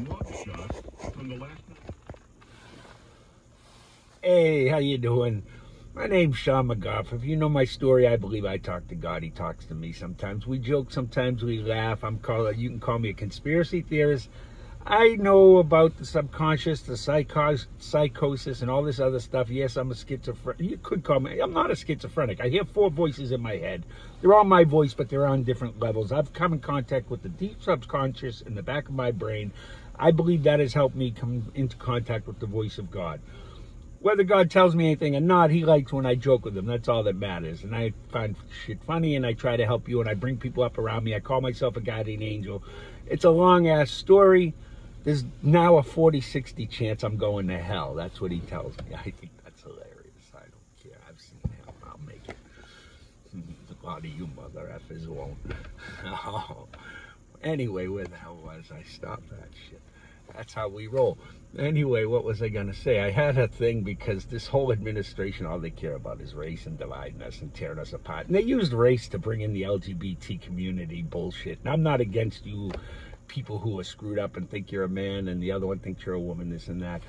mugshot from the last night. Hey, how you doing? My name's Sean McGough. If you know my story, I believe I talk to God. He talks to me sometimes. We joke, sometimes we laugh. You can call me a conspiracy theorist. I know about the subconscious, the psychosis, and all this other stuff. Yes, I'm a schizophrenic. You could call me. I'm not a schizophrenic. I hear 4 voices in my head. They're all my voice, but they're on different levels. I've come in contact with the deep subconscious in the back of my brain. I believe that has helped me come into contact with the voice of God. Whether God tells me anything or not, he likes when I joke with him. That's all that matters. And I find shit funny, and I try to help you, and I bring people up around me. I call myself a guardian angel. It's a long-ass story. There's now a 40-60 chance I'm going to hell. That's what he tells me. I think that's hilarious. I don't care. I've seen hell. I'll make it. A lot of you mother effers won't. Oh. Anyway, where the hell was I? Stop that shit. That's how we roll. Anyway, what was I going to say? I had a thing because this whole administration, all they care about is race and dividing us and tearing us apart. And they used race to bring in the LGBT community bullshit. And I'm not against you people who are screwed up and think you're a man and the other one thinks you're a woman, this and that.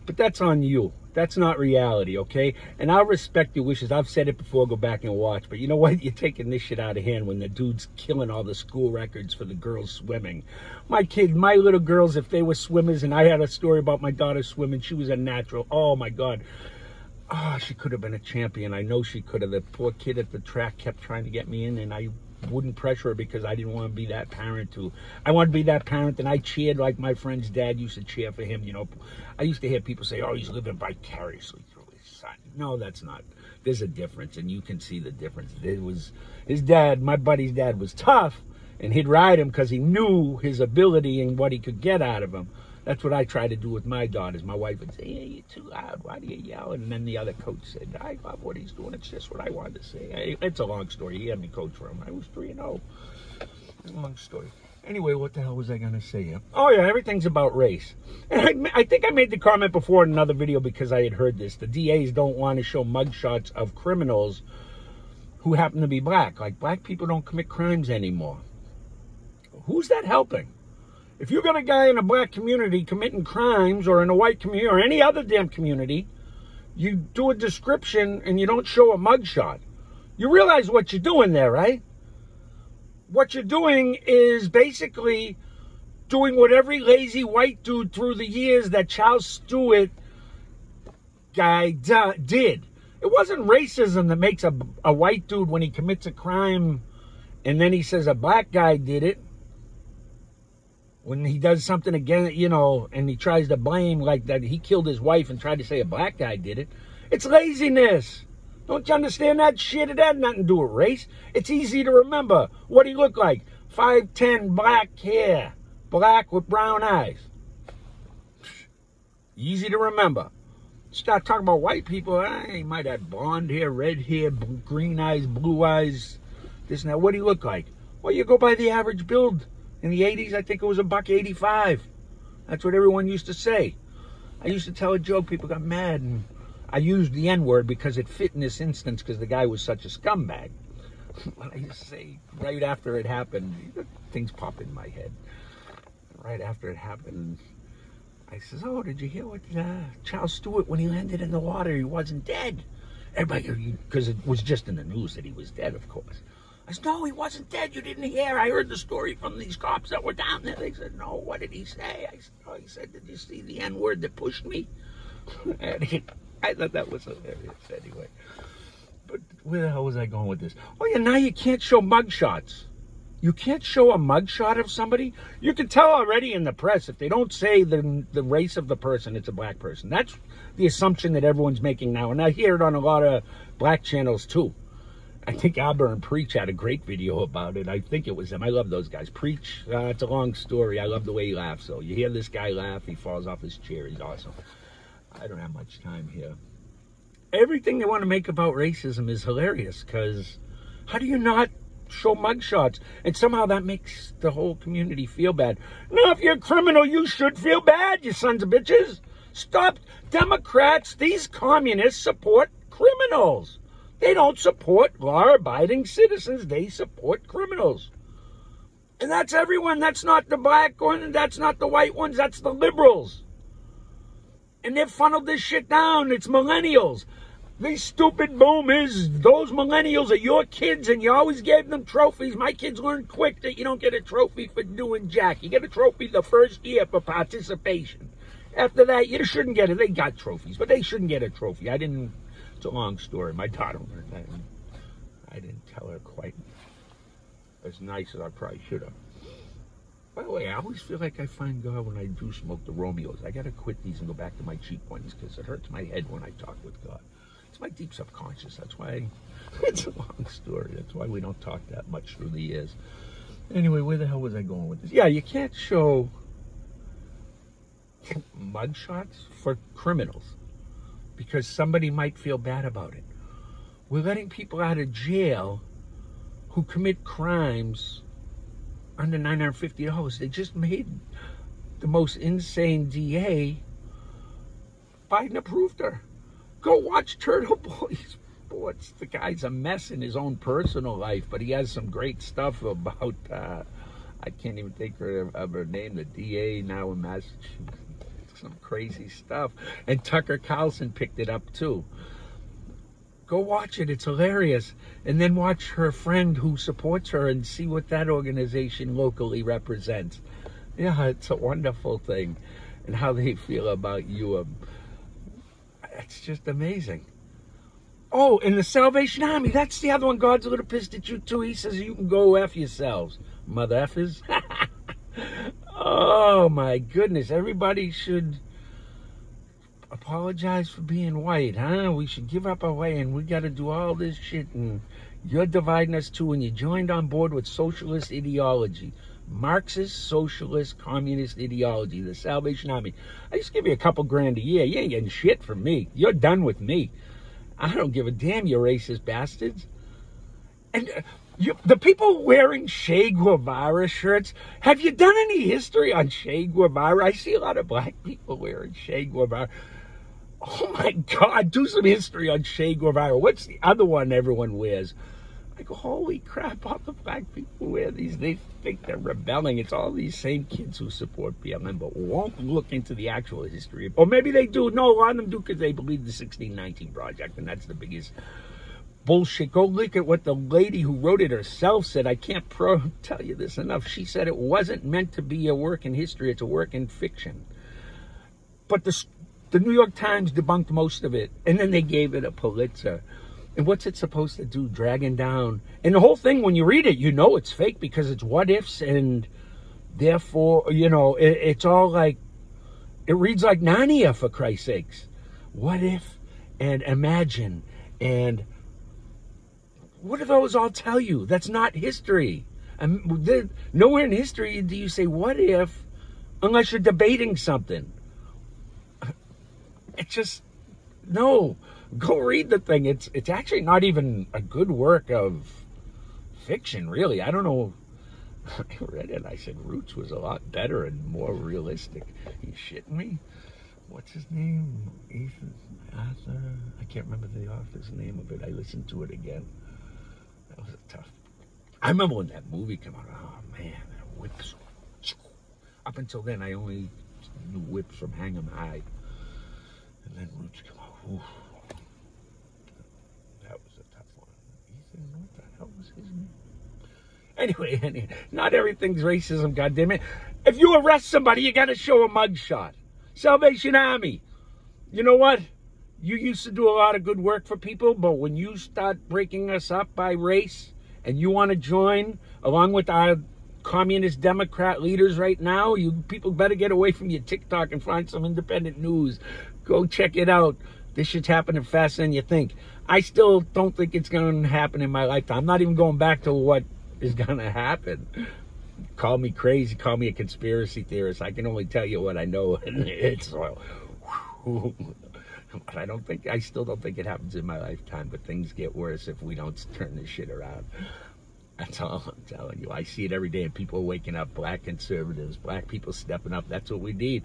But that's on you. That's not reality, okay? And I'll respect your wishes. I've said it before, go back and watch. But you know what? You're taking this shit out of hand when the dude's killing all the school records for the girls swimming. My little girls, if they were swimmers, and I had a story about my daughter swimming, she was a natural. Oh, my God. Oh, she could have been a champion. I know she could have. The poor kid at the track kept trying to get me in, and I wouldn't pressure her because I didn't want to be that parent too. I want to be that parent, and I cheered like my friend's dad used to cheer for him. You know, I used to hear people say, oh, he's living vicariously through his son. No, that's not. There's a difference, and you can see the difference. It was his dad, my buddy's dad, was tough, and he'd ride him because he knew his ability and what he could get out of him. That's what I try to do with my daughters. My wife would say, hey, you're too loud. Why do you yell? And then the other coach said, I love what he's doing. It's just what I wanted to say. Hey, it's a long story. He had me coach for him. I was 3-0. It's a long story. Anyway, what the hell was I going to say here? Oh, yeah, everything's about race. And I think I made the comment before in another video because I had heard this. The DAs don't want to show mugshots of criminals who happen to be black. Like, black people don't commit crimes anymore. Who's that helping? If you got a guy in a black community committing crimes, or in a white community, or any other damn community, you do a description and you don't show a mugshot. You realize what you're doing there, right? What you're doing is basically doing what every lazy white dude through the years that Charles Stewart guy did. It wasn't racism that makes a white dude when he commits a crime and then he says a black guy did it. When he does something again, you know, and he tries to blame like that he killed his wife and tried to say a black guy did it. It's laziness. Don't you understand that shit? It had nothing to do with race. It's easy to remember what he looked like. 5'10", black hair, black with brown eyes. Easy to remember. Start talking about white people. He might have blonde hair, red hair, green eyes, blue eyes, this and that. What do he look like? Well, you go by the average build. In the 80s, I think it was $1.85. That's what everyone used to say. I used to tell a joke, people got mad, and I used the N-word because it fit in this instance because the guy was such a scumbag. But I used to say, right after it happened, things pop in my head. Right after it happened, I says, oh, did you hear what Charles Stewart, when he landed in the water, he wasn't dead? Everybody, because it was just in the news that he was dead, of course. I said, no, he wasn't dead. You didn't hear. I heard the story from these cops that were down there. They said, no, what did he say? I said, oh, he said, did you see the N-word that pushed me? And I thought that was hilarious anyway. But where the hell was I going with this? Oh, yeah, now you can't show mugshots. You can't show a mugshot of somebody. You can tell already in the press, if they don't say the race of the person, it's a black person. That's the assumption that everyone's making now. And I hear it on a lot of black channels, too. I think Albert and Preach had a great video about it. I think it was them. I love those guys. Preach, it's a long story. I love the way he laughs. So you hear this guy laugh, he falls off his chair. He's awesome. I don't have much time here. Everything they want to make about racism is hilarious because how do you not show mugshots? And somehow that makes the whole community feel bad. No, if you're a criminal, you should feel bad, you sons of bitches. Stop. Democrats, these communists support criminals. They don't support law-abiding citizens. They support criminals. And that's everyone. That's not the black one. That's not the white ones. That's the liberals. And they've funneled this shit down. It's millennials. These stupid boomers, those millennials are your kids, and you always gave them trophies. My kids learned quick that you don't get a trophy for doing jack. You get a trophy the first year for participation. After that, you shouldn't get it. They got trophies, but they shouldn't get a trophy. It's a long story. My daughter learned that. I didn't tell her quite as nice as I probably should have. By the way, I always feel like I find God when I do smoke the Romeos. I got to quit these and go back to my cheap ones because it hurts my head when I talk with God. It's my deep subconscious. That's why it's a long story. That's why we don't talk that much through the years. Anyway, where the hell was I going with this? Yeah, you can't show mugshots for criminals because somebody might feel bad about it. We're letting people out of jail who commit crimes under $950. They just made the most insane DA. Biden approved her. Go watch Turtle Boy Sports. The guy's a mess in his own personal life, but he has some great stuff about, I can't even think of her name, the DA now in Massachusetts. Some crazy stuff. And Tucker Carlson picked it up too. Go watch it. It's hilarious. And then watch her friend who supports her and see what that organization locally represents. Yeah, it's a wonderful thing. And how they feel about you. It's just amazing. Oh, and the Salvation Army. That's the other one. God's a little pissed at you too. He says you can go F yourselves. Mother effers. Oh my goodness. Everybody should apologize for being white, huh? We should give up our way, and we got to do all this shit, and you're dividing us too, and you joined on board with socialist ideology. Marxist, socialist, communist ideology, the Salvation Army. I just give you a couple grand a year. You ain't getting shit from me. You're done with me. I don't give a damn, you racist bastards. And the people wearing Che Guevara shirts, have you done any history on Che Guevara? I see a lot of black people wearing Che Guevara. Oh my God, do some history on Che Guevara. What's the other one everyone wears? I go, holy crap, all the black people wear these. They think they're rebelling. It's all these same kids who support BLM, but won't look into the actual history. Or maybe they do. No, a lot of them do because they believe the 1619 Project, and that's the biggest bullshit. Go look at what the lady who wrote it herself said. I can't tell you this enough. She said it wasn't meant to be a work in history. It's a work in fiction. But the New York Times debunked most of it, and then they gave it a Pulitzer. And what's it supposed to do? Dragging down. And the whole thing, when you read it, you know it's fake because it's what ifs, and therefore, you know, it's all like, it reads like Narnia, for Christ's sakes. What if, and imagine, and what do those all tell you? That's not history. Nowhere in history do you say, what if, unless you're debating something. It's just, no. Go read the thing. It's actually not even a good work of fiction, really. I don't know. I read it. I said Roots was a lot better and more realistic. You shitting me? What's his name? Ethan Arthur? I can't remember the author's name of it. I listened to it again. That was a tough. I remember when that movie came out. Oh man, that whips. Up until then, I only knew whips from Hang 'em High, and then Roots came out. Ooh. What the hell was his name? Anyway, not everything's racism, goddammit. If you arrest somebody, you gotta show a mugshot. Salvation Army. You know what? You used to do a lot of good work for people, but when you start breaking us up by race and you want to join along with our communist Democrat leaders right now, you people better get away from your TikTok and find some independent news. Go check it out. This shit's happening faster than you think. I still don't think it's going to happen in my lifetime. I'm not even going back to what is going to happen. Call me crazy, call me a conspiracy theorist. I can only tell you what I know, and it's well. But I still don't think it happens in my lifetime. But things get worse if we don't turn this shit around. That's all I'm telling you. I see it every day, and people are waking up. Black conservatives, black people stepping up. That's what we need.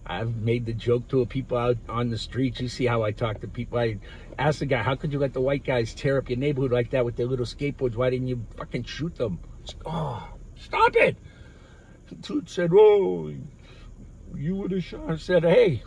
I've made the joke to people out on the streets. You see how I talk to people. I asked the guy, how could you let the white guys tear up your neighborhood like that with their little skateboards? Why didn't you fucking shoot them? Oh, Stop it. Dude said, oh, you would have shot. I said, hey,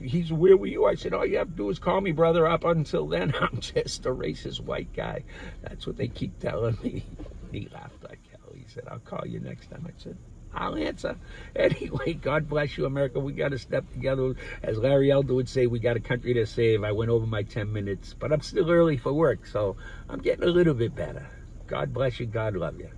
he's where were you? I said, all you have to do is call me, brother. Up until then, I'm just a racist white guy. That's what they keep telling me. He laughed like hell. He said, I'll call you next time. I said, I'll answer. Anyway, God bless you, America. We got to step together. As Larry Elder would say, we got a country to save. I went over my 10 minutes, but I'm still early for work, so I'm getting a little bit better. God bless you. God love you.